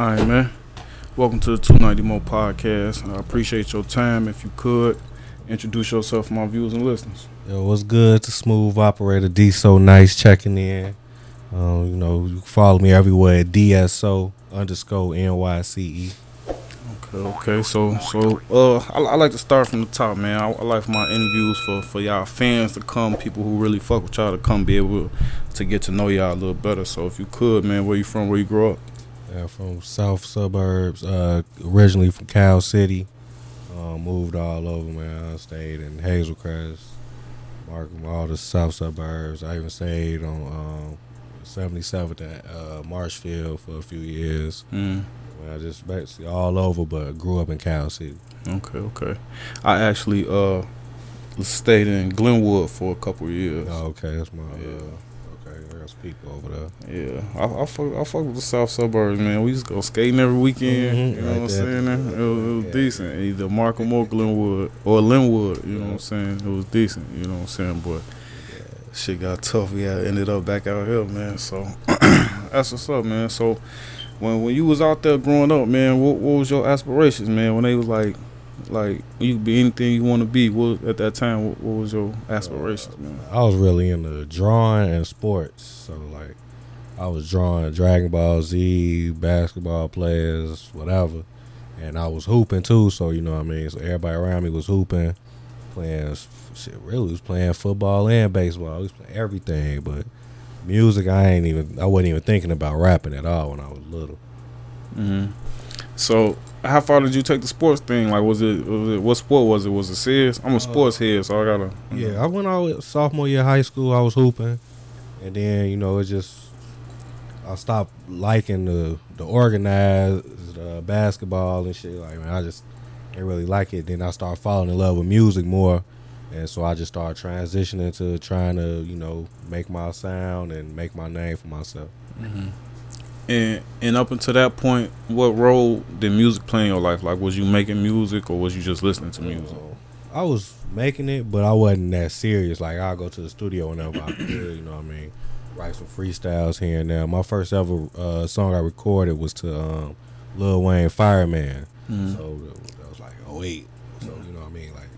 All right, man. Welcome to the 290 Mo podcast. I appreciate your time. If you could, introduce yourself to my viewers and listeners. Yo, what's good? It's a smooth operator, D So Nyce checking in. You can follow me everywhere at DSO_NYCE. Okay. So, I like to start from the top, man. I like for my interviews for y'all fans to come, people who really fuck with y'all to come, be able to get to know y'all a little better. So, if you could, man, where you from? Where you grew up? Yeah, from south suburbs. Originally from Cal City. Moved all over, man. I stayed in Hazelcrest, Markham, all the south suburbs. I even stayed on 77th at Marshfield for a few years. I just basically all over, but grew up in Cal City. Okay. I actually stayed in Glenwood for a couple of years. Oh, okay, that's my okay. There's people over there. Yeah, I fuck with the south suburbs, man. We used to go skating every weekend. You know what I'm saying? It was decent. Either Markham or Glenwood or Linwood. You know what I'm saying? It was decent. You know what I'm saying? But shit got tough. We ended up back out here, man. So that's what's up, man. So when you was out there growing up, man, what was your aspirations, man? When they was like you could be anything you want to be. At that time, what was your aspirations, man? I was really into drawing and sports. So like, I was drawing Dragon Ball Z, basketball players, whatever, and I was hooping too. So you know what I mean. So everybody around me was hooping, playing shit. Really was playing football and baseball. I was playing everything, but music, I wasn't even thinking about rapping at all when I was little. So how far did you take the sports thing? Like, was it what sport was it? Was it serious? I'm a sports head, so I gotta. Yeah, I went out sophomore year of high school. I was hooping, and then I stopped liking the organized basketball and shit. Like, man, I just didn't really like it. Then I started falling in love with music more, and so I just started transitioning to trying to make my sound and make my name for myself. And up until that point, what role did music play in your life? Like, was you making music or was you just listening to music? I was making it, but I wasn't that serious. Like, I'll go to the studio whenever I could, you know what I mean? Write some freestyles here and there. My first ever song I recorded was to Lil Wayne Fireman. So that was like 08. So, you know what I mean? Like,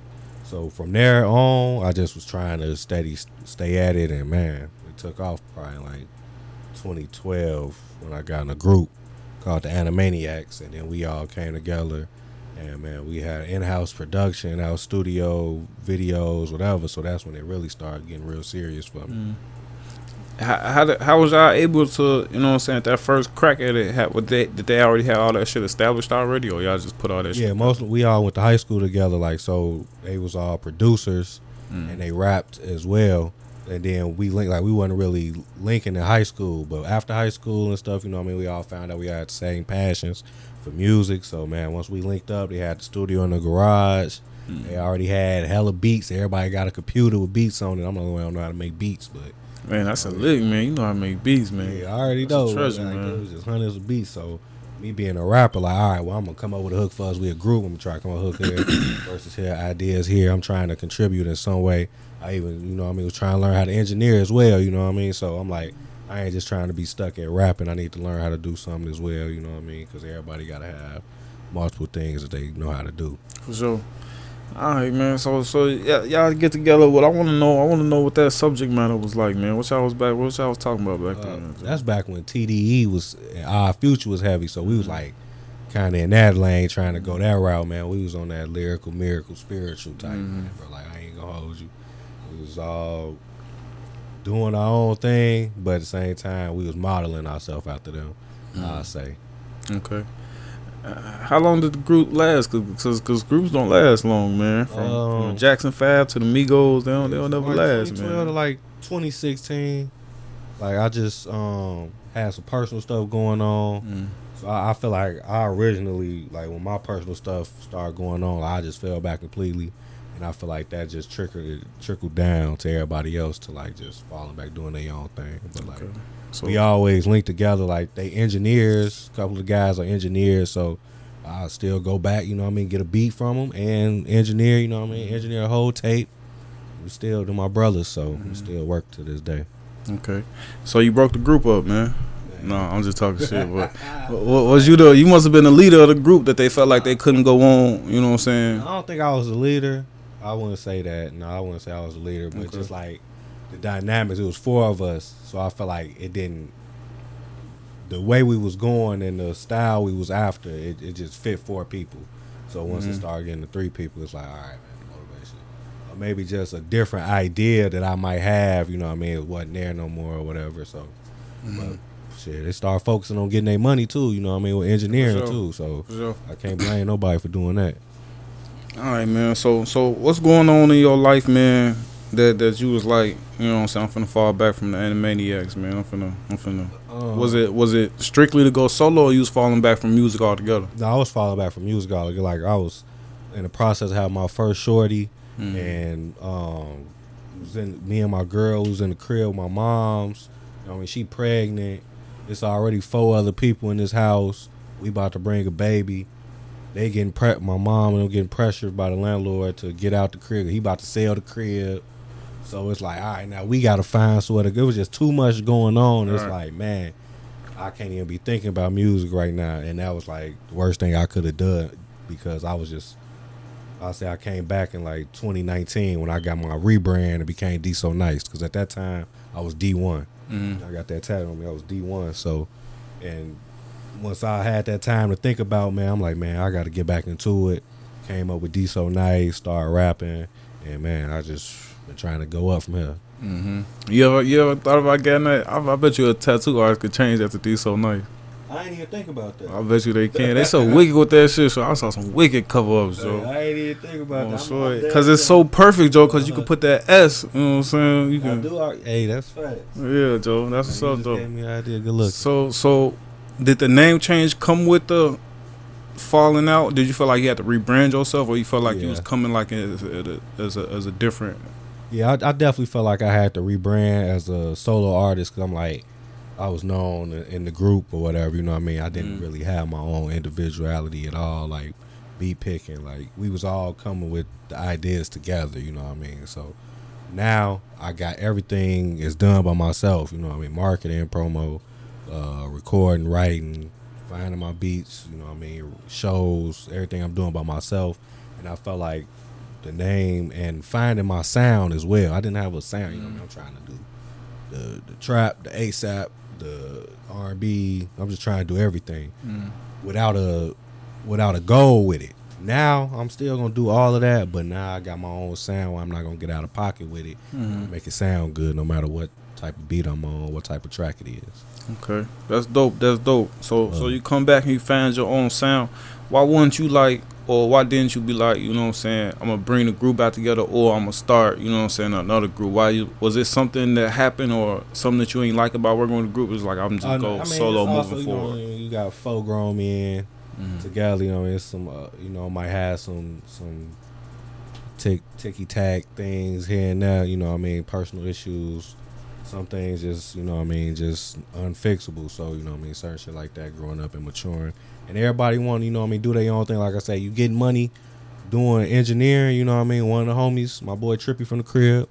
so from there on, I just was trying to stay at it, and man, it took off probably like 2012 when I got in a group called the Animaniacs, and then we all came together, and man, we had in-house production, our studio, videos, whatever. So that's when it really started getting real serious for me. How was y'all able to, you know what I'm saying, that first crack at it? Did they already have all that shit established already, or y'all just put all that shit? Yeah, mostly we all went to high school together, like, so they was all producers, and they rapped as well. And then we linked, like, we wasn't really linking in high school, but after high school and stuff, you know what I mean, we all found out we had the same passions for music. So, man, once we linked up, they had the studio in the garage. They already had hella beats. Everybody got a computer with beats on it. I'm the only one who don't know how to make beats, but man, that's a lick, man. You know how to make beats, man. Yeah, I already that's know. A treasure, like, man. It was just hundreds of beats. So me being a rapper, like, all right, well, I'm gonna come up with a hook for us. We a group. I'm gonna try to come up with a hook here versus here, ideas here. I'm trying to contribute in some way. I even, you know what I mean, was trying to learn how to engineer as well, you know what I mean? So I'm like, I ain't just trying to be stuck at rapping. I need to learn how to do something as well, you know what I mean? Because everybody got to have multiple things that they know how to do. For sure. All right, man. So yeah, y'all get together. What I want to know what that subject matter was like, man. What y'all was talking about back then? That's back when TDE was, our future was heavy. So we was like kind of in that lane trying to go that route, man. We was on that lyrical, miracle, spiritual type, man, bro. Like, I ain't going to hold you. We was all doing our own thing, but at the same time, we was modeling ourselves after them, I'll say. Okay. How long did the group last? Because groups don't last long, man. From Jackson 5 to the Migos, they'll never last, 2012 man. to like 2016, like, I just had some personal stuff going on. So I feel like I originally, like, when my personal stuff started going on, I just fell back completely. And I feel like that just trickled down to everybody else to, like, just falling back doing their own thing. But like, so we always link together. Like, they engineers, a couple of guys are engineers, so I still go back, you know what I mean, get a beat from them and engineer, you know what I mean, engineer a whole tape. We still do my brothers, so we still work to this day. Okay, so you broke the group up, man. No, I'm just talking shit. But was you you must have been the leader of the group that they felt like they couldn't go on. You know what I'm saying? I don't think I was the leader. I wouldn't say that. No, I wouldn't say I was the leader. But Okay. just like the dynamics, it was 4 of us. So I felt like it didn't. The way we was going and the style we was after, it just fit 4 people. So once it started getting to 3 people, it's like, all right, man, motivation. Or maybe just a different idea that I might have, you know what I mean? It wasn't there no more or whatever. So, but shit, they start focusing on getting their money too, you know what I mean? With engineering too. So I can't blame nobody for doing that. All right, man. So what's going on in your life, man? That you was like, you know what I'm saying? I'm finna fall back from the Animaniacs, man. I'm finna. Was it strictly to go solo, or you was falling back from music altogether? No, I was falling back from music altogether. Like I was in the process of having my first shorty, and me and my girl was in the crib with my mom's. You know what I mean, she pregnant. It's already 4 other people in this house. We about to bring a baby. They getting my mom and them getting pressured by the landlord to get out the crib. He about to sell the crib. So it's like, all right, now we got to find sort of, it was just too much going on. It's like, man, I can't even be thinking about music right now. And that was like the worst thing I could have done, because I say I came back in like 2019 when I got my rebrand and became D So Nyce. Because at that time, I was D1. I got that tattoo on me. I was D1. So, and once I had that time to think about, man, I'm like, man, I got to get back into it. Came up with D So Nyce, started rapping. And, man, I just been trying to go up from here. You ever thought about getting that? I bet you a tattoo artist could change that to D So Nyce. I ain't even think about that. I bet you they can. They so wicked with that shit. So I saw some wicked cover ups, Joe. I ain't even think about that. Sure. Because it's so perfect, Joe. Because you can put that S. You know what I'm saying? You can. Hey, that's facts. Yeah, Joe. That's what's up, though. Gave me an idea. Good look. So did the name change come with the falling out? Did you feel like you had to rebrand yourself, or you felt like you was coming like as a different? Yeah, I definitely felt like I had to rebrand as a solo artist, because I'm like, I was known in the group or whatever, you know what I mean? I didn't really have my own individuality at all, like beat picking. Like, we was all coming with the ideas together, you know what I mean? So now I got everything is done by myself, you know what I mean? Marketing, promo, recording, writing, finding my beats, you know what I mean? Shows, everything I'm doing by myself. And I felt like the name and finding my sound as well. I didn't have a sound, you know what I mean? I'm trying to do the trap, the ASAP, the R&B. I'm just trying to do everything without a goal with it. Now I'm still gonna do all of that, but now I got my own sound where I'm not gonna get out of pocket with it. Make it sound good no matter what type of beat I'm on, what type of track it is. Okay, that's dope. So you come back and you find your own sound. Why wouldn't you like, or why didn't you be like, you know what I'm saying, I'm gonna bring the group back together, or I'm gonna start, you know what I'm saying, another group? Was it something that happened, or something that you ain't like about working with the group? It's like, I'm just solo moving forward. You got 4 grown men together, you know, it's some might have some ticky tack things here and there, you know what I mean, personal issues. Some things just, you know what I mean, just unfixable. So, you know what I mean, certain shit like that, growing up and maturing. And everybody want, you know what I mean, do their own thing. Like I say, you getting money doing engineering, you know what I mean? One of the homies, my boy Trippy from the crib,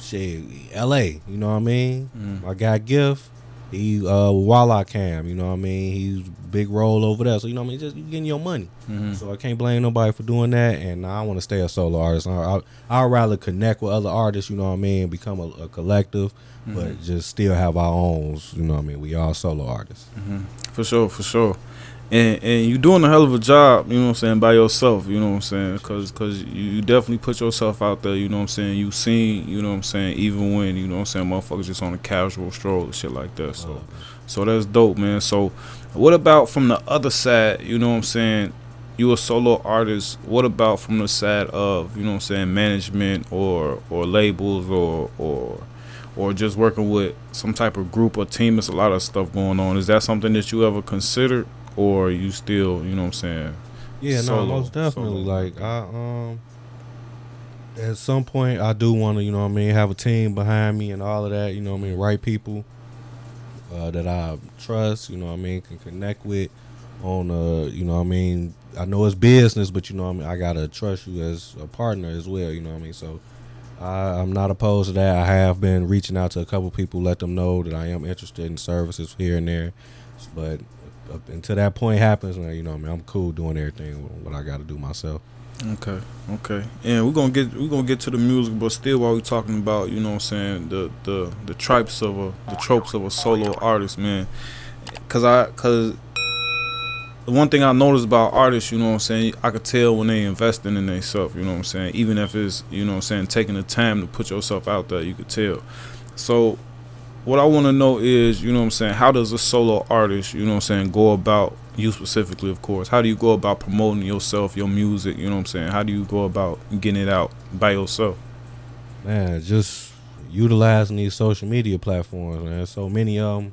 shit, LA, you know what I mean? My guy Gift, he Walla Cam, you know what I mean? He's big role over there. So, you know what I mean? Just you getting your money. So I can't blame nobody for doing that. And I want to stay a solo artist. I'd rather connect with other artists, you know what I mean? Become a collective, but just still have our own, you know what I mean? We all solo artists. For sure. And you doing a hell of a job, you know what I'm saying, by yourself, you know what I'm saying, because you definitely put yourself out there, you know what I'm saying, you seen, you know what I'm saying, even when, you know what I'm saying, motherfuckers just on a casual stroll and shit like that, so that's dope, man. So what about from the other side, you know what I'm saying, you a solo artist, what about from the side of, you know what I'm saying, management or labels or just working with some type of group or team? There's a lot of stuff going on. Is that something that you ever considered? Or you still, you know what I'm saying? Yeah, no, most definitely. Like, I at some point I do want to, you know what I mean, have a team behind me and all of that, you know what I mean, right people that I trust, you know what I mean, can connect with on, you know what I mean, I know it's business, but you know what I mean, I gotta trust you as a partner as well, you know what I mean, so I'm not opposed to that. I have been reaching out to a couple people, let them know that I am interested in services here and there. But until that point happens, you know what I mean, I'm cool doing everything what I got to do myself. Okay. And we're gonna get to the music, but still while we talking about, you know what I'm saying, the tropes of a solo artist, man. Cause the one thing I noticed about artists, you know what I'm saying, I could tell when they investing in themselves, you know what I'm saying, even if it's, you know what I'm saying, taking the time to put yourself out there, you could tell. So what I want to know is, you know what I'm saying, how does a solo artist, you know what I'm saying, go about, you specifically, of course, how do you go about promoting yourself, your music, you know what I'm saying, how do you go about getting it out by yourself? Man, just utilizing these social media platforms, man. So many of them.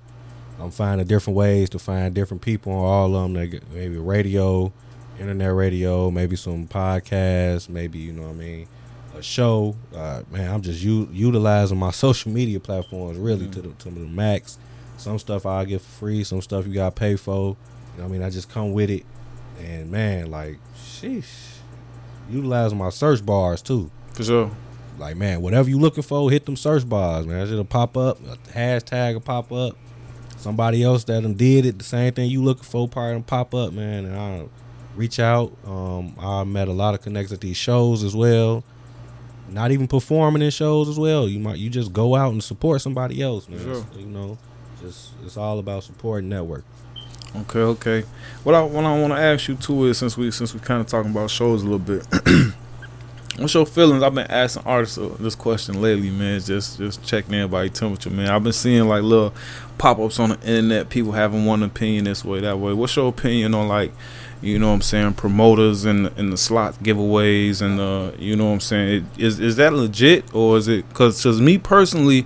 I'm finding different ways to find different people on all of them. Maybe radio, internet radio, maybe some podcasts, maybe, you know what I mean, a show. Man, I'm just utilizing my social media platforms really to the max. Some stuff I'll get for free, some stuff you got to pay for. You know what I mean? I just come with it. And, man, like, sheesh. Utilizing my search bars, too. For sure. Like, man, whatever you looking for, hit them search bars, man. It'll pop up. A hashtag will pop up. Somebody else that done did it, the same thing you looking for, probably pop up, man. And I reach out. I met a lot of connects at these shows as well. Not even performing in shows as well. You just go out and support somebody else, man. Sure. You know, it's all about supporting network. Okay. What I want to ask you too is, since we kind of talking about shows a little bit. What's your feelings? I've been asking artists this question lately, man. Just checking everybody's temperature, man. I've been seeing like little pop-ups on the internet, people having one opinion this way, that way. What's your opinion on, like, you know what I'm saying, promoters and the slot giveaways and you know what I'm saying? Is that legit, or is it? Because me personally,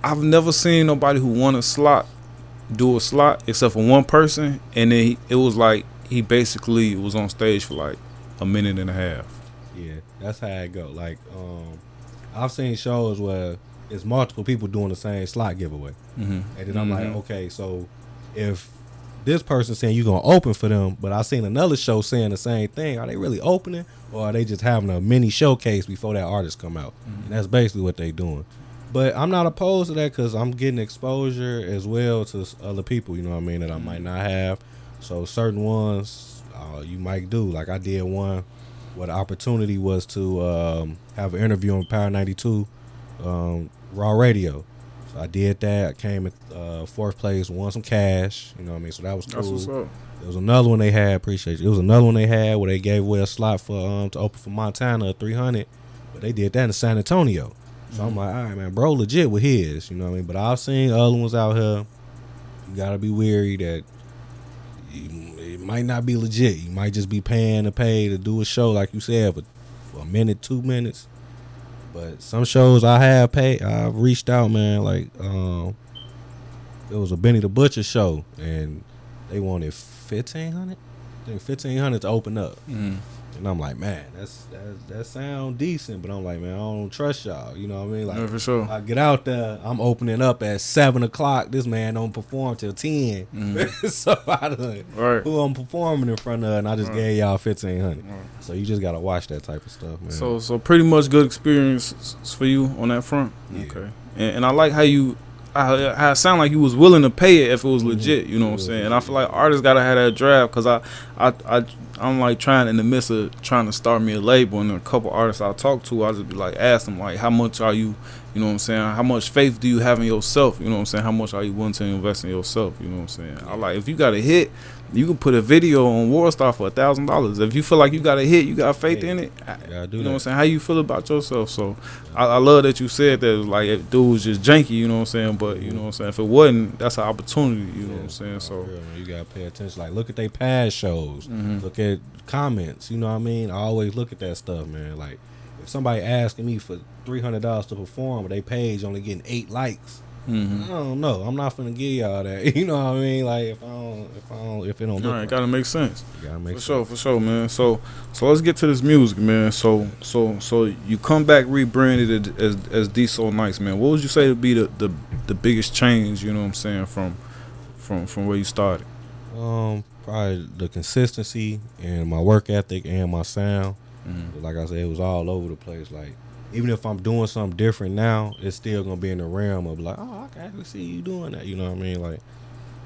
I've never seen nobody who won a slot do a slot except for one person, and then it was like he basically was on stage for like a minute and a half. Yeah, that's how it go. Like, I've seen shows where it's multiple people doing the same slot giveaway. And then I'm like, okay, so if this person saying you're going to open for them, but I seen another show saying the same thing, are they really opening, or are they just having a mini showcase before that artist come out? And that's basically what they doing. But I'm not opposed to that because I'm getting exposure as well to other people, you know what I mean, that I might not have. So certain ones you might do. Like I did one where the opportunity was to have an interview on Power 92 Raw Radio. So I did that. I came in fourth place, won some cash, you know what I mean? So that was cool. That's what's up. There was another one they had, appreciate you. It was another one they had where they gave away a slot for to open for Montana, 300, but they did that in San Antonio. So I'm like, all right, man, bro, legit with his, you know what I mean? But I've seen other ones out here. You gotta be wary that it might not be legit. You might just be paying to pay to do a show, like you said, for a minute, 2 minutes. But some shows I have paid, I've reached out, man. Like, it was a Benny the Butcher show, and they wanted $1,500. I think $1,500 to open up. And I'm like, man, that sound decent, but I'm like, man, I don't trust y'all. You know what I mean? Like, Yeah, for sure. I get out there, I'm opening up at 7:00. This man don't perform till 10. So I done, who I'm performing in front of, and I just gave y'all $1,500. So you just gotta watch that type of stuff, man. So pretty much good experience for you on that front. Yeah. Okay, and I like how you. I sound like you was willing to pay it if it was legit, you know what I'm saying? And I feel like artists gotta have that drive, because I'm like trying, in the midst of trying to start me a label, and a couple artists I talk to, I just be like, ask them, like, how much are you know what I'm saying, how much faith do you have in yourself, you know what I'm saying, how much are you willing to invest in yourself, you know what I'm saying? I like, if you got a hit, you can put a video on Worldstar for $1,000. If you feel like you got a hit, you got faith in it, you know what I'm saying, how you feel about yourself? So I love that you said that, like, if dude was just janky, you know what I'm saying, but you know what I'm saying, if it wasn't, that's an opportunity, you know what I'm saying? So you gotta pay attention. Like, look at their past shows, look at comments, you know what I mean? I always look at that stuff, man. Like, if somebody asking me for $300 to perform, but they page only getting 8 likes, I don't know. I'm not finna give y'all that. You know what I mean? Like, if it don't look all right, gotta make sense. For sure, man. So let's get to this music, man. So you come back rebranded as D So Nyce, man. What would you say to be the biggest change, you know what I'm saying, from where you started? Probably the consistency and my work ethic and my sound. Like I said, it was all over the place. Like, even if I'm doing something different now, it's still gonna be in the realm of like, oh, I can actually see you doing that. You know what I mean? Like,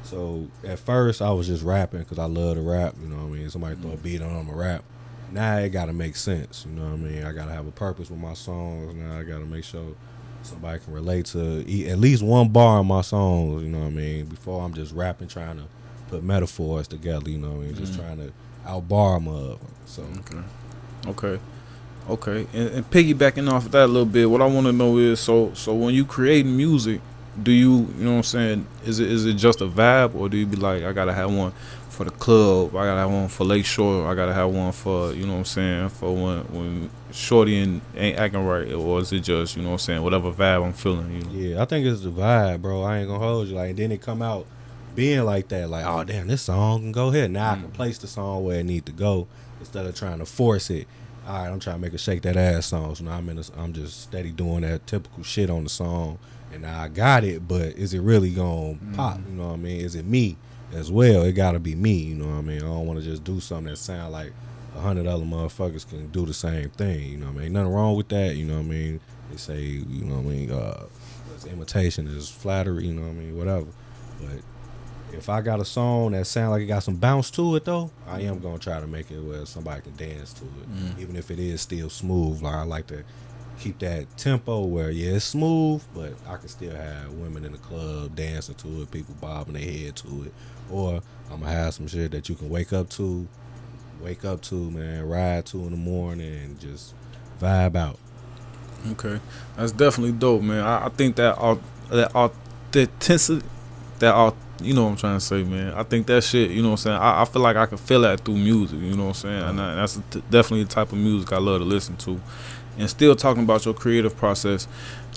so at first I was just rapping because I love to rap. You know what I mean? Somebody throw a beat on, I'm a rap. Now it gotta make sense. You know what I mean? I gotta have a purpose with my songs. Now I gotta make sure somebody can relate to at least one bar in my songs. You know what I mean? Before I'm just rapping, trying to put metaphors together. You know what I mean? Just trying to outbar them up. So Okay. And piggybacking off of that a little bit, what I want to know is, so when you creating music, do you know what I'm saying? Is it just a vibe, or do you be like, I gotta have one for the club, I gotta have one for Lake Shore, I gotta have one for, you know what I'm saying, for when Shorty ain't acting right, or is it just, you know what I'm saying, whatever vibe I'm feeling? You know? Yeah, I think it's the vibe, bro. I ain't gonna hold you. Like, and then it come out being like that, like, oh damn, this song can go here. Now I can place the song where it need to go instead of trying to force it. All right, I'm trying to make a shake that ass song. So now I'm just steady doing that typical shit on the song, and now I got it. But is it really gonna pop? You know what I mean? Is it me as well? It gotta be me. You know what I mean? I don't want to just do something that sound like 100 other motherfuckers can do the same thing. You know what I mean? Nothing wrong with that. You know what I mean? They say, you know what I mean? Imitation is flattery. You know what I mean? Whatever. But if I got a song that sound like it got some bounce to it, though, I am gonna try to make it where somebody can dance to it, even if it is still smooth. Like, I like to keep that tempo where it's smooth, but I can still have women in the club dancing to it, people bobbing their head to it, or I'm gonna have some shit that you can wake up to, man, ride to in the morning and just vibe out. Okay, that's definitely dope, man. I think that authenticity, you know what I'm trying to say, man. I think that shit, you know what I'm saying, I feel like I can feel that through music, you know what I'm saying, and that's definitely the type of music I love to listen to. And still talking about your creative process,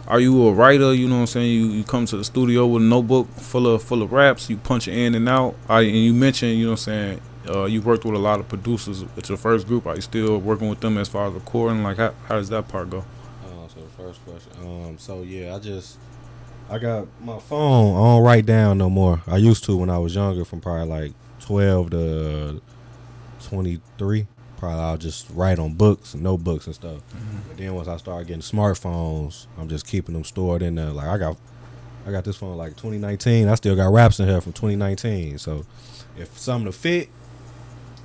are you a writer? You know what I'm saying, you come to the studio with a notebook full of raps, you punch it in and out. And you mentioned, you know what I'm saying, you worked with a lot of producers with your first group. Are you still working with them as far as recording? Like, how does that part go? So the first question, so yeah, I got my phone. I don't write down no more. I used to when I was younger, from probably like 12 to 23. Probably I'll just write on books and notebooks and stuff. But then once I started getting smartphones, I'm just keeping them stored in there. Like, I got this phone like 2019. I still got raps in here from 2019. So if something to fit,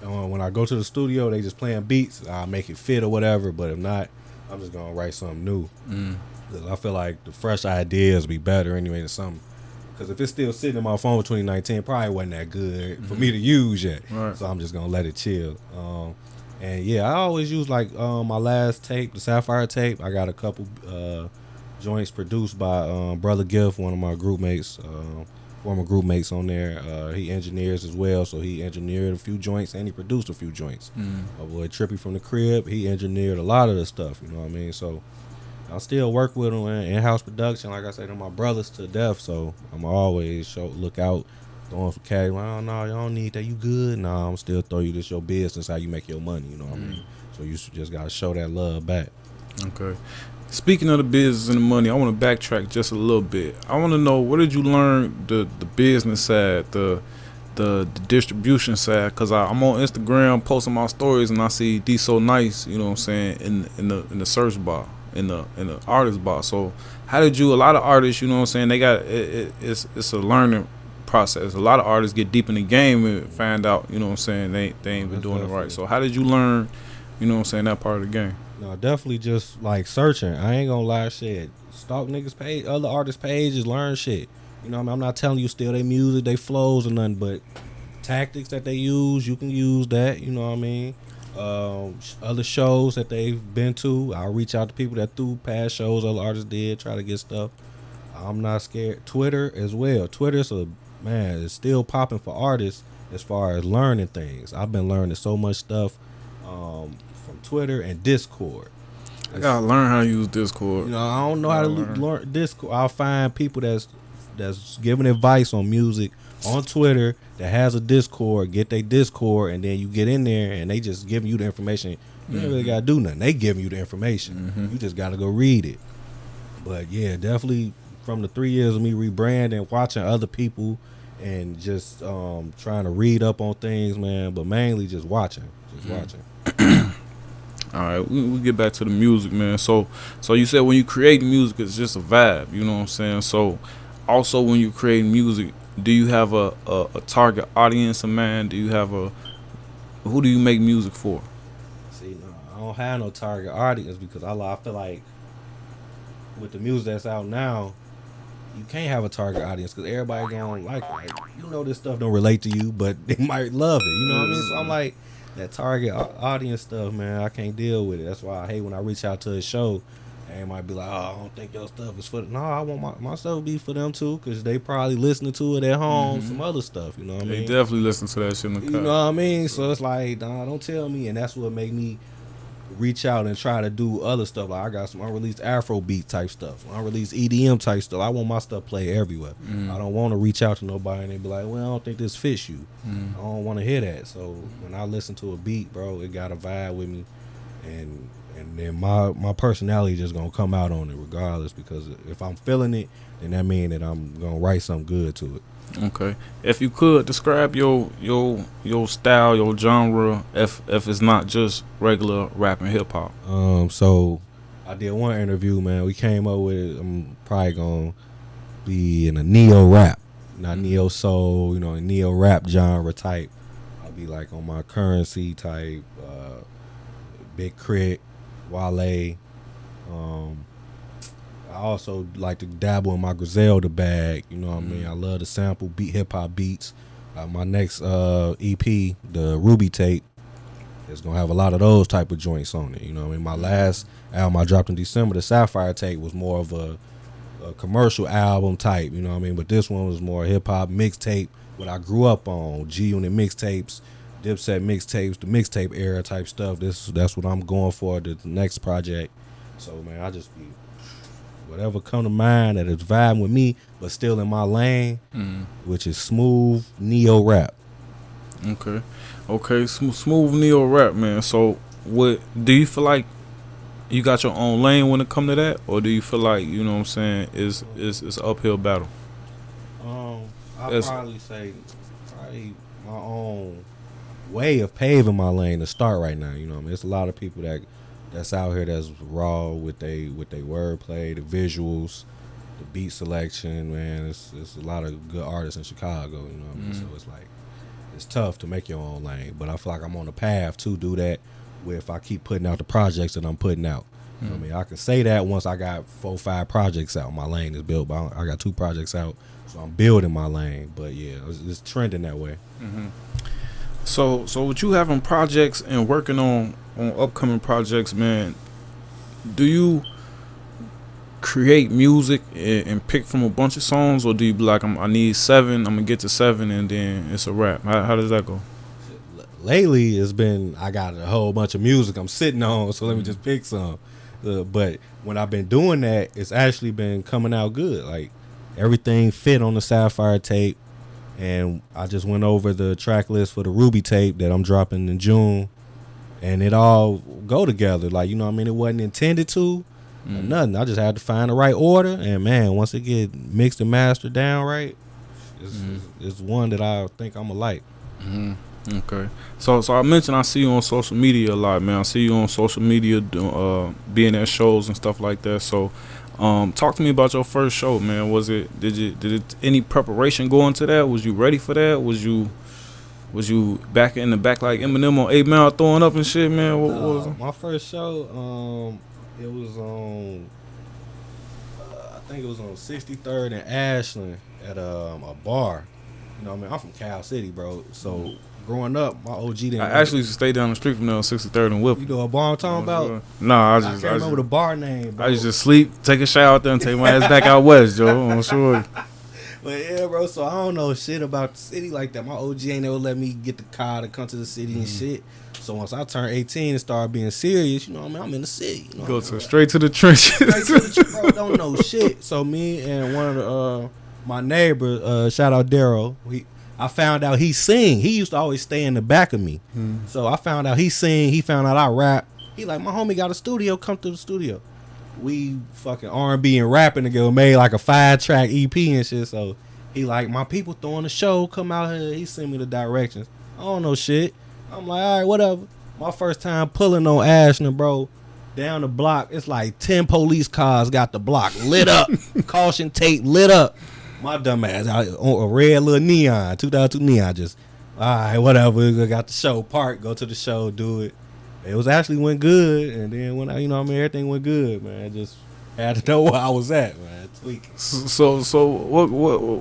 when I go to the studio, they just playing beats, I'll make it fit or whatever. But if not, I'm just gonna write something new. I feel like the fresh ideas be better anyway than something. Because if it's still sitting in my phone for 2019, it probably wasn't that good for me to use yet. Right. So I'm just going to let it chill. And yeah, I always use like my last tape, the Sapphire tape. I got a couple joints produced by Brother Gift, one of my group mates, former group mates on there. He engineers as well, so he engineered a few joints and he produced a few joints. My boy Trippy from the Crib, he engineered a lot of the stuff, you know what I mean? So I still work with them in-house production. Like I said, they're my brothers to death, so I'm always look out, throwing some cash. Well, no, you don't need that. You good? No, I'm still throw you this your business, how you make your money, you know what I mean? So you just got to show that love back. Okay. Speaking of the business and the money, I want to backtrack just a little bit. I want to know, where did you learn the business side, the distribution side? Because I'm on Instagram posting my stories and I see D So Nyce, you know what I'm saying, in the search bar, in the artist bar. So how did you? A lot of artists, you know what I'm saying, they got it's a learning process. A lot of artists get deep in the game and find out, you know what I'm saying, they ain't been doing it right. So how did you learn, you know what I'm saying, that part of the game? No, definitely just like searching. I ain't gonna lie, shit. Stalk niggas' page, other artists' pages, learn shit. You know what I mean? I'm not telling you steal their music, they flows or nothing, but tactics that they use, you can use that. You know what I mean? Other shows that they've been to, I'll reach out to people that through past shows other artists did, try to get stuff. I'm not scared. Twitter as well. Twitter's it's still popping for artists as far as learning things. I've been learning so much stuff from Twitter and Discord. I gotta learn how to use Discord. You know, I don't know how to learn Discord. I'll find people that's giving advice on music on Twitter that has a Discord. Get their Discord, and then you get in there, and they just giving you the information. You don't really gotta do nothing. They giving you the information. You just gotta go read it. But yeah, definitely from the 3 years of me rebranding, watching other people, and just trying to read up on things, man. But mainly just watching. All right, we get back to the music, man. So you said when you create music, it's just a vibe. You know what I'm saying? So, also when you create music, do you have a target audience in mind? Do you have who do you make music for? See, no, I don't have no target audience because I feel like with the music that's out now, you can't have a target audience because everybody gonna like it. Like, you know, this stuff don't relate to you, but they might love it. You know what I mean? So I'm like, that target audience stuff, man, I can't deal with it. That's why I hate when I reach out to a show and they might be like, oh, I don't think your stuff is for no, I want my stuff to be for them too, because they probably listening to it at home, some other stuff, you know what I mean? They definitely listen to that shit in the car. You know what I mean? So it's like, nah, don't tell me. And that's what made me reach out and try to do other stuff. Like I got some unreleased Afrobeat type stuff, unreleased EDM type stuff. I want my stuff played everywhere. I don't want to reach out to nobody and they be like, well, I don't think this fits you. I don't want to hear that. So when I listen to a beat, bro, it got a vibe with me, and then my personality just gonna come out on it regardless, because if I'm feeling it, then that mean that I'm gonna write something good to it. Okay. If you could describe your style, your genre, if it's not just regular rap and hip hop. So I did one interview, man. We came up with I'm probably gonna be in a neo rap, not neo soul, you know, a neo rap genre type. I'll be like on my Currency type, Big Crit, Wale. I also like to dabble in my Griselda bag. You know what I mean? I love to sample hip hop beats. My next EP, the Ruby tape, is gonna have a lot of those type of joints on it. You know what I mean? My last album I dropped in December, the Sapphire tape, was more of a commercial album type. You know what I mean? But this one was more hip hop mixtape, what I grew up on, G-Unit mixtapes, Dipset mixtapes, the mixtape era type stuff. That's what I'm going for the next project. So man, I just be whatever come to mind that is vibing with me, but still in my lane, which is smooth neo rap. Okay, smooth neo rap, man. So, what do you feel like? You got your own lane when it come to that, or do you feel like, you know what I'm saying, it's an uphill battle? I'd probably say my own way of paving my lane to start right now. You know what I mean? There's a lot of people that's out here that's raw with they wordplay, the visuals, the beat selection, man. It's a lot of good artists in Chicago, you know what I mean? So it's like, it's tough to make your own lane, but I feel like I'm on the path to do that if I keep putting out the projects that I'm putting out. You know what I mean? I can say that once I got 4 or 5 projects out, my lane is built, but I got 2 projects out, so I'm building my lane. But yeah, it's trending that way. So with you having projects and working on upcoming projects, man, do you create music and pick from a bunch of songs, or do you be like, I need 7, I'm gonna get to 7 and then it's a rap? How does that go? Lately it's been, I got a whole bunch of music I'm sitting on, so let me just pick some. But when I've been doing that, it's actually been coming out good. Like everything fit on the Sapphire tape, and I just went over the track list for the Ruby tape that I'm dropping in June, and it all go together. Like, you know what I mean? It wasn't intended to or nothing. I just had to find the right order, and man, once it get mixed and mastered down right, it's one that I think I'm gonna like. Okay. So I mentioned I see you on social media a lot, man. I see you on social media being at shows and stuff like that. So talk to me about your first show, man. Did any preparation go into that? Was you ready for that? Was you back in the back like Eminem on 8 Mile throwing up and shit, man? What was it? My first show, it was on I think it was on 63rd and Ashland at a bar. You know what I mean? I'm from Cal City, bro. So growing up, my OG didn't. I actually used to stay down the street from there on 63rd and Whipple. You know what bar I'm talking about? Nah, I can't remember the bar name, bro. I used to sleep, take a shower out there, and take my ass back out west, Joe. I'm sure. But yeah, bro. So I don't know shit about the city like that. My OG ain't never let me get the car to come to the city and shit. So once I turned 18 and started being serious, you know what I mean? I'm in the city. You know straight to the trenches. Bro, don't know shit. So me and one of the my neighbor, shout out Daryl, I found out he sing. He used to always stay in the back of me. So I found out he sing. He found out I rap. He like, my homie got a studio. Come to the studio. We fucking R&B and rapping together. Made like a 5-track EP and shit. So he like, my people throwing the show. Come out here. He sent me the directions. I don't know shit. I'm like, all right, whatever. My first time pulling on Ashland, bro. Down the block, it's like 10 police cars got the block lit up. Caution tape lit up. My dumb ass on a red little neon, 2002 neon, just, all right, whatever. We got the show, park, go to the show, do it. It was actually went good, and then when everything went good, man. Just had to know where I was at, man. Tweaking. So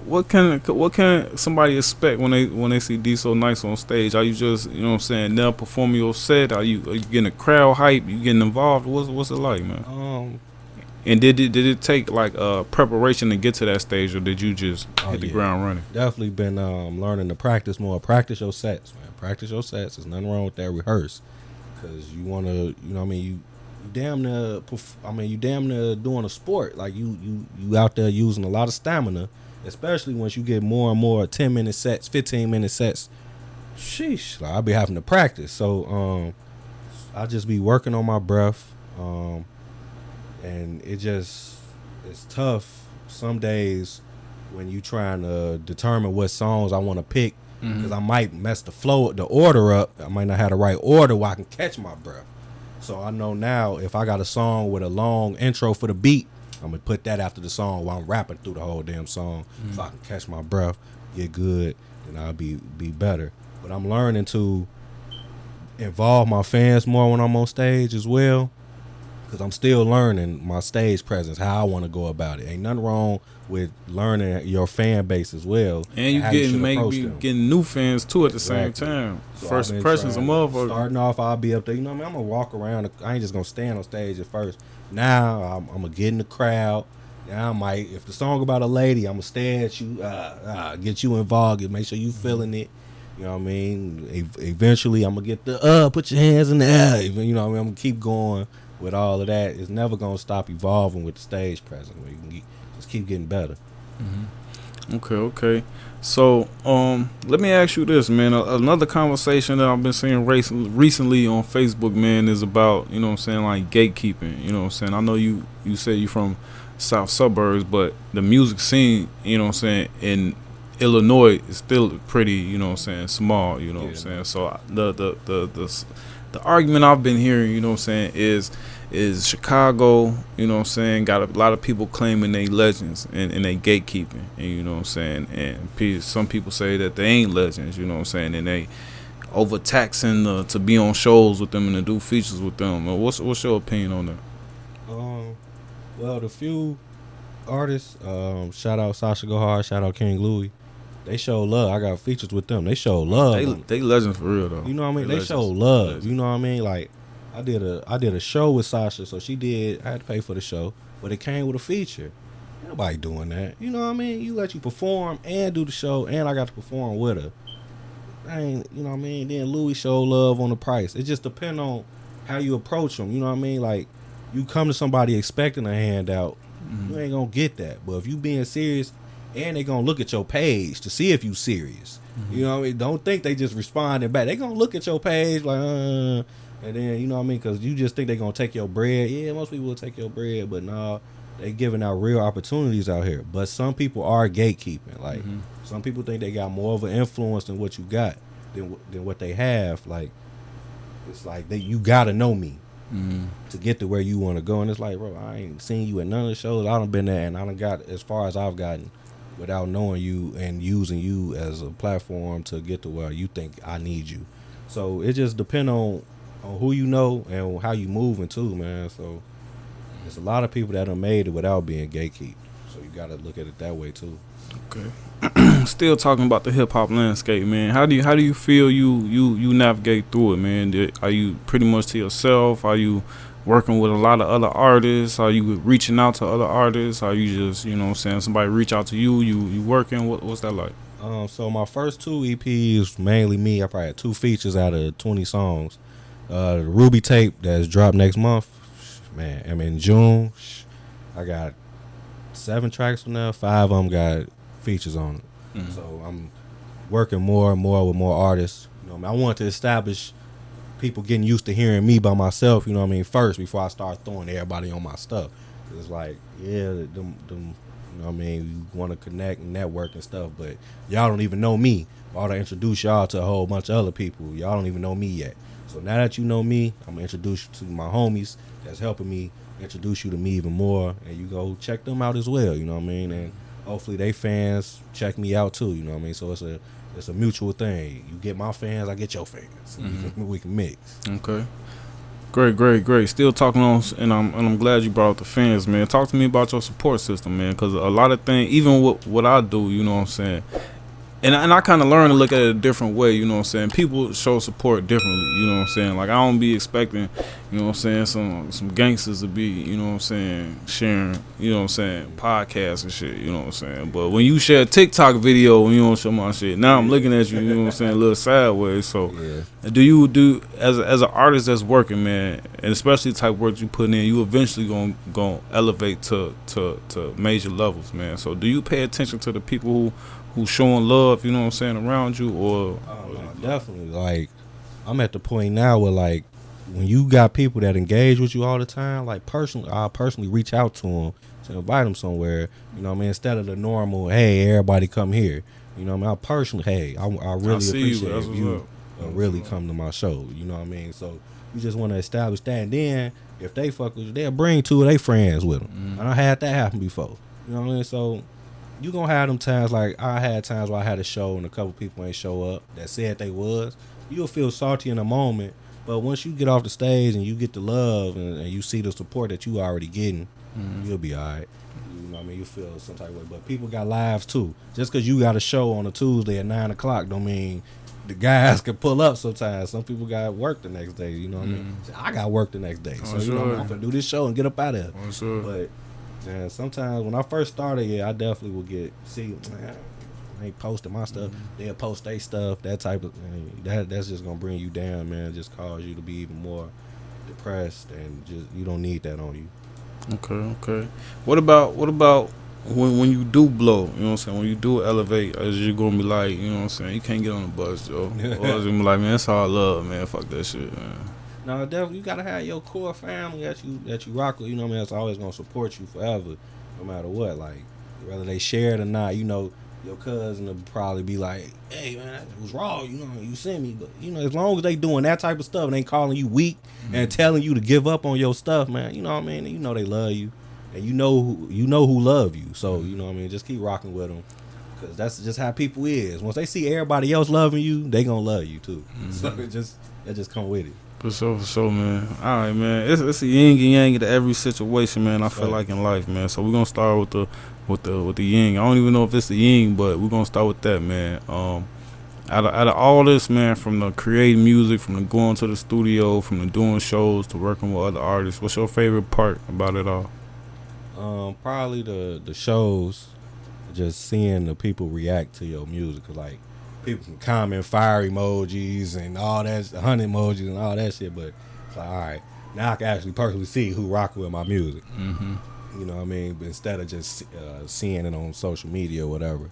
what can somebody expect when they see D So Nyce on stage? Are you just now performing your set? Are you getting a crowd hype? You getting involved? What's it like, man? And did it take like preparation to get to that stage, or did you just hit the ground running? Definitely been learning to practice more. Practice your sets, man. Practice your sets. There's nothing wrong with that. Rehearse, because you want to, you damn near doing a sport. Like you out there using a lot of stamina, especially once you get more and more 10-minute sets, 15-minute sets. Sheesh, like, I'll be having to practice. So I just be working on my breath, and it's tough some days when you trying to determine what songs I want to pick, because I might mess the order up. I might not have the right order where I can catch my breath. So I know now if I got a song with a long intro for the beat, I'm gonna put that after the song while I'm rapping through the whole damn song, so I can catch my breath, get good, and I'll be better. But I'm learning to involve my fans more when I'm on stage as well, because I'm still learning my stage presence, how I want to go about it. Ain't nothing wrong with learning your fan base as well. And you getting new fans too at the same time. So first impressions of motherfuckers. Starting off, I'll be up there. I'm gonna walk around. I ain't just gonna stand on stage at first. Now I'm gonna get in the crowd. Now I might, if the song about a lady, I'm gonna stare at you, get you involved, make sure you feeling it. You know what I mean? Eventually, I'm gonna get the put your hands in the air. You know what I mean? I'm gonna keep going with all of that. It's never gonna stop evolving with the stage presence. Where you can just keep getting better. Okay. So let me ask you this, man. Another conversation that I've been seeing recently on Facebook, man, is about like gatekeeping. You know what I'm saying? I know you said you from South Suburbs, but the music scene, in Illinois is still pretty, small. You know what I'm saying? So the argument I've been hearing, is Chicago, got a lot of people claiming they legends and they gatekeeping, and and some people say that they ain't legends, and they overtaxing to be on shows with them and to do features with them. What's your opinion on that? Well, the few artists, shout out Sasha Go Hard, shout out King Louis, they show love. I got features with them. They show love. They legends for real though. You know what I mean? They show love. You know what I mean? Like I did a show with Sasha, so I had to pay for the show, but it came with a feature. Nobody doing that. You know what I mean? You let you perform and do the show, and I got to perform with her. You know what I mean? Then Louis showed love on the price. It just depends on how you approach them. You know what I mean? Like you come to somebody expecting a handout, you ain't gonna get that. But if you being serious, and they gonna look at your page to see if you serious. You know what I mean? Don't think they just responding back. They gonna look at your page like, and then you know what I mean? Because you just think they gonna take your bread. Yeah, most people will take your bread, but nah, they giving out real opportunities out here. But some people are gatekeeping. Like some people think they got more of an influence than what you got, than what they have. Like it's like you gotta know me to get to where you want to go. And it's like, bro, I ain't seen you at none of the shows. I done been there, and I done got as far as I've gotten without knowing you and using you as a platform to get to where you think I need you. So it just depends on who you know and how you moving too, man. So there's a lot of people that done made it without being gatekeeped. So you gotta look at it that way too. Okay. Still talking about the hip hop landscape, man. How do you feel you navigate through it, man? Are you pretty much to yourself? Are you working with a lot of other artists? Are you reaching out to other artists? Are you just, somebody reach out to you working? What's that like? So my first 2 EPs, mainly me. I probably had 2 features out of 20 songs. The Ruby tape that's dropped next month, man. I'm in June. I got 7 tracks from there. 5 of them got features on it. So I'm working more and more with more artists. I want to establish people getting used to hearing me by myself, you know what I mean, first before I start throwing everybody on my stuff. It's like, yeah, them you know what I mean, you want to connect and network and stuff, but y'all don't even know me. I ought to introduce y'all to a whole bunch of other people. Y'all don't even know me yet. So now that you know me, I'm gonna introduce you to my homies that's helping me introduce you to me even more, and you go check them out as well. You know what I mean? And hopefully they fans check me out too. You know what I mean? So it's a mutual thing. You get my fans, I get your fans. We can mix. Okay. Great. Still talking on, and I'm glad you brought up the fans, man. Talk to me about your support system, man, because a lot of things, even what I do, you know what I'm saying, and I kind of learned to look at it a different way, you know what I'm saying. People show support differently, you know what I'm saying. Like, I don't be expecting, you know what I'm saying, some gangsters to be, you know what I'm saying, sharing, you know what I'm saying, podcasts and shit, you know what I'm saying. But when you share a TikTok video and you don't show my shit, now I'm looking at you, you know what I'm saying, a little sideways. So, do you do as an artist that's working, man, and especially the type of work you put in, you eventually gonna elevate to major levels, man. So, do you pay attention to the people who showing love, you know what I'm saying, around you, or? Definitely. Like, I'm at the point now where, like, when you got people that engage with you all the time, like, I'll personally reach out to them to invite them somewhere, you know what I mean, instead of the normal, hey, everybody come here, you know what I mean. I'll personally, hey, I really appreciate if you really come to my show, you know what I mean. So you just want to establish that, and then if they fuck with you, they'll bring two of their friends with them. And I had that happen before, you know what I mean. So you gonna have them times, like I had times where I had a show and a couple people ain't show up that said they was. You'll feel salty in a moment, but once you get off the stage and you get the love and you see the support that you already getting, you'll be all right. You know what I mean? You feel some type of way. But people got lives too. Just because you got a show on a Tuesday at 9 o'clock don't mean the guys can pull up sometimes. Some people got work the next day, you know what I mean? I got work the next day. So you know, I'm gonna do this show and get up out of here. But yeah, sometimes when I first started, I definitely would man, I ain't posting my stuff. They'll post their stuff, that type of thing. That's just gonna bring you down, man. Just cause you to be even more depressed, and just you don't need that on you. Okay. What about when you do blow? You know what I'm saying? When you do elevate, is you gonna be like, you know what I'm saying? You can't get on the bus, Joe. Or is it gonna be like, man, it's all love, man. Fuck that shit, man. No, definitely, you gotta have your core family that you rock with. You know what I mean? That's always gonna support you forever, no matter what. Like, whether they share it or not, you know, your cousin will probably be like, "Hey, man, that was raw. You know, you sent me." But you know, as long as they doing that type of stuff and ain't calling you weak and telling you to give up on your stuff, man, you know what I mean? You know they love you, and you know who love you. So you know what I mean? Just keep rocking with them, because that's just how people is. Once they see everybody else loving you, they gonna love you too. So it just come with it. For sure, man. All right, man. It's a yin and yang to every situation, man. I feel like in life, man. So we're gonna start with the yin. I don't even know if it's the yin, but we're gonna start with that, man. Out of all this, man, from the creating music, from the going to the studio, from the doing shows to working with other artists, what's your favorite part about it all? Probably the shows, just seeing the people react to your music, 'cause like, people can comment fire emojis and all that, 100 emojis and all that shit, but it's like, all right, now I can actually personally see who rock with my music. You know what I mean? But instead of just seeing it on social media or whatever.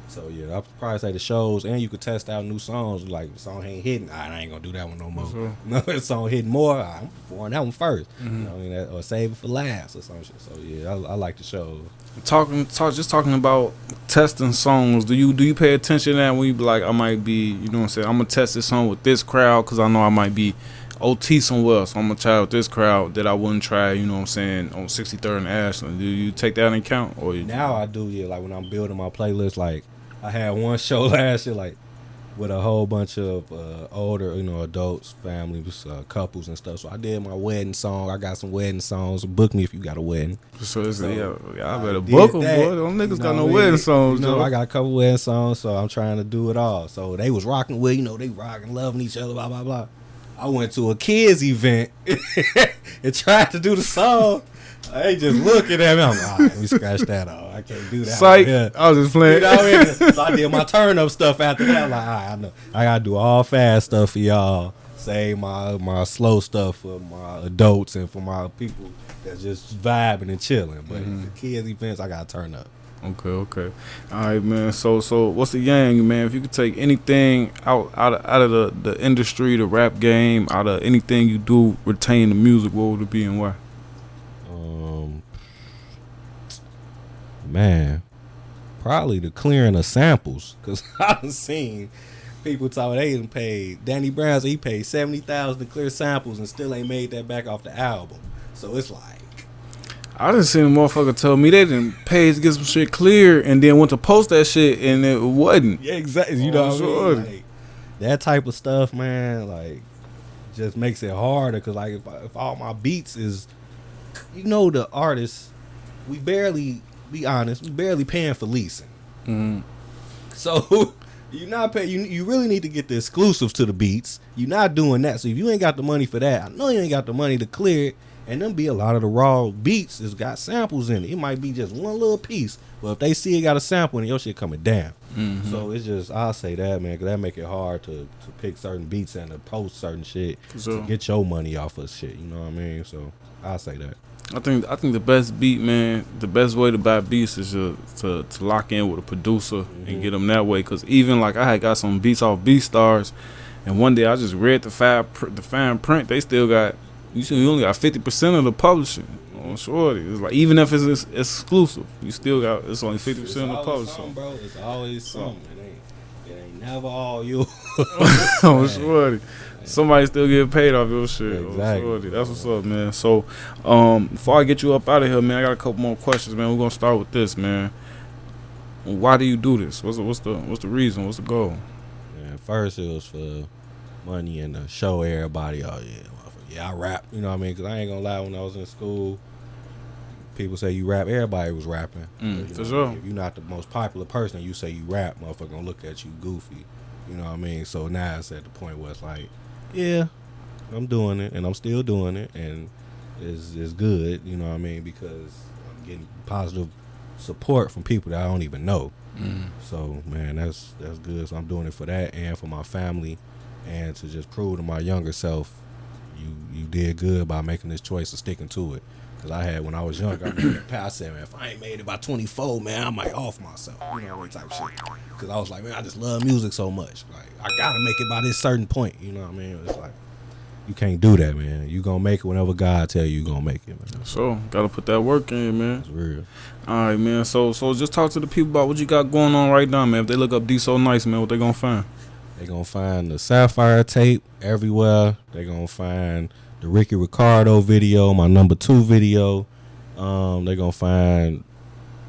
So yeah, I'll probably say the shows, and you could test out new songs. Like, the song ain't hitting, I ain't gonna do that one no more. Sure. No, the song hitting more, I'm performing that one first. You know what I mean? Or save it for last or some shit. So yeah, I like the shows. Talking about testing songs. Do you pay attention to that when you be like, I might be, you know what I'm saying, I'm gonna test this song with this crowd because I know I might be OT somewhere, so I'm gonna try with this crowd that I wouldn't try, you know what I'm saying, on 63rd and Ashland. Do you take that into account? Or now I do, yeah. Like, when I'm building my playlist, like, I had one show last year, like, with a whole bunch of older, you know, adults, families, couples and stuff. So I did my wedding song. I got some wedding songs. Book me if you got a wedding. So I better book them, boy. Them niggas got no wedding songs, you know, I got a couple wedding songs, so I'm trying to do it all. So they was rocking with, you know, they rocking, loving each other, blah, blah, blah. I went to a kids event and tried to do the song. They just looking at me. I'm like, all right, let me scratch that off. I can't do that. Psych. I was just playing. You know what I mean? So I did my turn up stuff after that. I'm like, all right, I know. I gotta do all fast stuff for y'all. Save my slow stuff for my adults and for my people that's just vibing and chilling. But the kids events, I gotta turn up. Okay. All right, man. So what's the yang, man? If you could take anything out of the industry, the rap game, out of anything you do, retain the music, what would it be and why? Man, probably the clearing of samples, because I've seen People told they done paid. Danny Brown said he paid $70,000 to clear samples and still ain't made that back off the album. So it's like, I done seen a motherfucker tell me they didn't pay to get some shit clear and then went to post that shit and it wasn't. yeah, exactly. You know what I mean? Like, that type of stuff, man, like, just makes it harder. Cause like if all my beats is, you know, the artists, we barely, be honest, we barely paying for leasing. Mm-hmm. So you're not paying. You really need to get the exclusives to the beats. You're not doing that. So if you ain't got the money for that, I know you ain't got the money to clear it. And them be a lot of the raw beats that's got samples in it. It might be just one little piece, but if they see it got a sample in it, your shit coming down. Mm-hmm. So it's just, I'll say that, man, because that make it hard to pick certain beats and to post certain shit to get your money off of shit. You know what I mean? So I'll say that. I think the best beat, man, the best way to buy beats is to lock in with a producer and get them that way. Because even like I had got some beats off BeatStars, and one day I just read the fine print. They still got, you only got 50% of the publishing on Shorty. It's like, even if it's exclusive, you still got, it's only 50% of the publishing. Bro, it's always something. It ain't never all you. On Shorty. Somebody still getting paid off your shit. Exactly. That's what's up, man. So, before I get you up out of here, man, I got a couple more questions, man. We're gonna start with this, man. Why do you do this? What's the reason? What's the goal? Man, first it was for money and to show everybody. Oh yeah, I rap. You know what I mean? Because I ain't gonna lie. When I was in school, people say you rap. Everybody was rapping. For sure. If you're not the most popular person, you say you rap, motherfucker gonna look at you goofy. You know what I mean? So now it's at the point where it's like, yeah, I'm doing it, and I'm still doing it, and it's good, you know what I mean, because I'm getting positive support from people that I don't even know. So, man, that's good. So I'm doing it for that and for my family, and to just prove to my younger self, you did good by making this choice and sticking to it. Because I had, when I was young, I said, man, if I ain't made it by 24, man, I might off myself. You know, that type of shit. Because I was like, man, I just love music so much. Like, I got to make it by this certain point. You know what I mean? It's like, you can't do that, man. You going to make it whenever God tell you going to make it, man. So, got to put that work in, man. It's real. All right, man. So just talk to the people about what you got going on right now, man. If they look up D So Nyce, man, what they going to find? They going to find the Sapphire tape everywhere. They going to find the Ricky Ricardo video, my number 2 video. They're going to find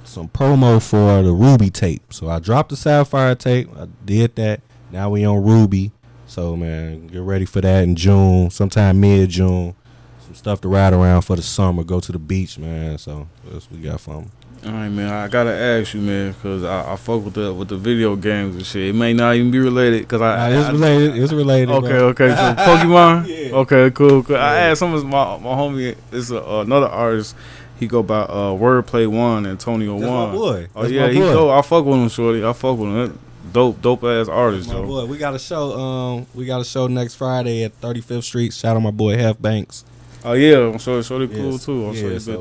some promo for the Ruby tape. So I dropped the Sapphire tape. I did that. Now we on Ruby. So, man, get ready for that in June, sometime mid-June. Some stuff to ride around for the summer. Go to the beach, man. So that's what we got for them. All right, man. I gotta ask you, man, because I fuck with the video games and shit. It may not even be related, because it's related. It's related. Okay. So Pokemon. Yeah. Okay, cool. Yeah. I asked some of my homie. It's another artist. He go by Wordplay One, Antonio That's One. my boy. Oh yeah, he dope. I fuck with him, shorty. I fuck with him. Dope ass artist, my though. boy. We got a show. We got a show next Friday at 35th Street. Shout out my boy Hef Banks. Oh yeah, I'm sure they cool too. So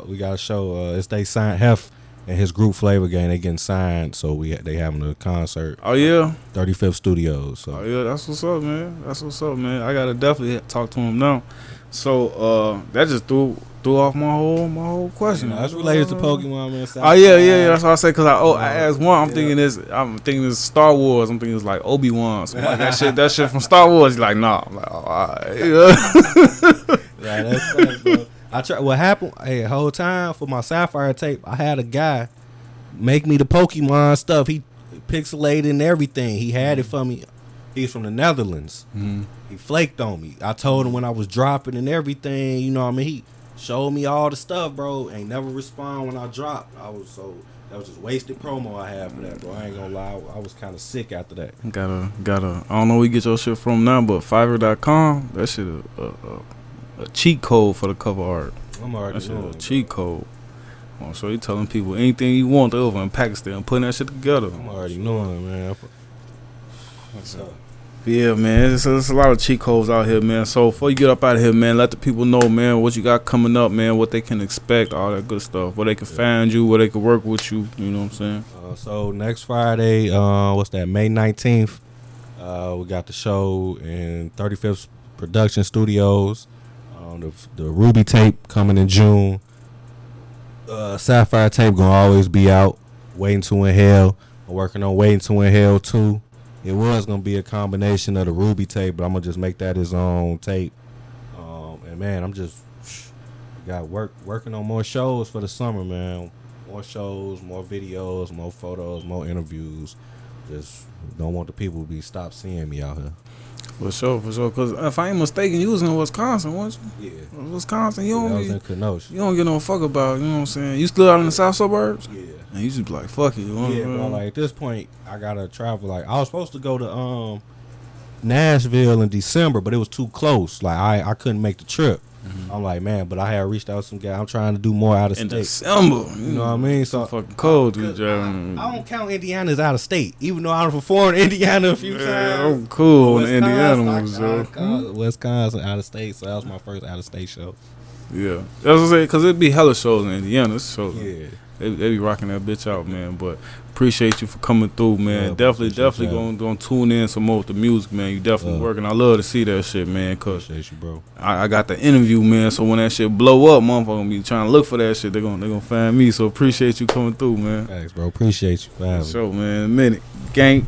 we got a show. It's they signed Hef and his group Flavor Gang. They getting signed, so they having a concert. Oh yeah, 35th Studios. So. Oh yeah, that's what's up, man. I gotta definitely talk to him now. So that just threw off my whole question. That's related to Pokemon, man. Oh yeah. That's what I say. Cause I asked one. I'm thinking this Star Wars. I'm thinking it's like Obi-Wan. So like that shit from Star Wars. He's like, nah. I'm like, oh, all right. Yeah, that's facts, bro. I tried. What happened? Hey, the whole time for my Sapphire tape, I had a guy make me the Pokemon stuff. He pixelated and everything. He had it for me. He's from the Netherlands. Mm-hmm. He flaked on me. I told him when I was dropping and everything. You know what I mean? He showed me all the stuff, bro. Ain't never respond when I dropped. That was just wasted promo I had for that, bro. I ain't gonna lie. I was kind of sick after that. Gotta. I don't know where you get your shit from now, but Fiverr.com. That shit a cheat code for the cover art. I'm already knowing. A cheat code. So you telling people anything you want over in Pakistan, putting that shit together. I'm already knowing, man. What's up? Yeah, man. There's a lot of cheat codes out here, man. So before you get up out of here, man, let the people know, man, what you got coming up, man, what they can expect, all that good stuff, where they can find you, where they can work with you. You know what I'm saying? So next Friday, what's that? May 19th. We got the show in 35th Production Studios. The Ruby tape coming in June. Sapphire tape gonna always be out. Waiting to Inhale. I'm working on Waiting to Inhale 2. it was gonna be a combination of the Ruby tape, but I'm gonna just make that his own tape. And man, I'm just working on more shows for the summer, man. More shows, more videos, more photos, more interviews. Just don't want the people to stop seeing me out here. For sure. Because if I ain't mistaken, you was in Wisconsin, wasn't you? Yeah. Wisconsin, you I don't was in Kenosha. you don't get no fuck about, you know what I'm saying? You still out in the south suburbs? Yeah. And you just be like, fuck it. You know Yeah, bro. Like at this point, I gotta travel. Like I was supposed to go to Nashville in December, but it was too close. Like I couldn't make the trip. Mm-hmm. I'm like, man, but I had reached out to some guy. I'm trying to do more out of state. In December, you know what I mean? So fucking cold. I don't count Indiana as out of state, even though I've performed in Indiana a few times. I'm cool on the Indiana ones, Wisconsin out of state, so that was my first out of state show. Yeah, that's what I'm saying, because it'd be hella shows in Indiana. So yeah, they be rocking that bitch out, man. But appreciate you for coming through, man. Yeah, definitely gonna tune in some more with the music, man. You definitely working. I love to see that shit, man. Cause appreciate you, bro. I got the interview, man. So when that shit blow up, motherfucker gonna be trying to look for that shit. They gonna find me. So appreciate you coming through, man. Thanks, bro. Appreciate you for having me. So, man, a minute, gang.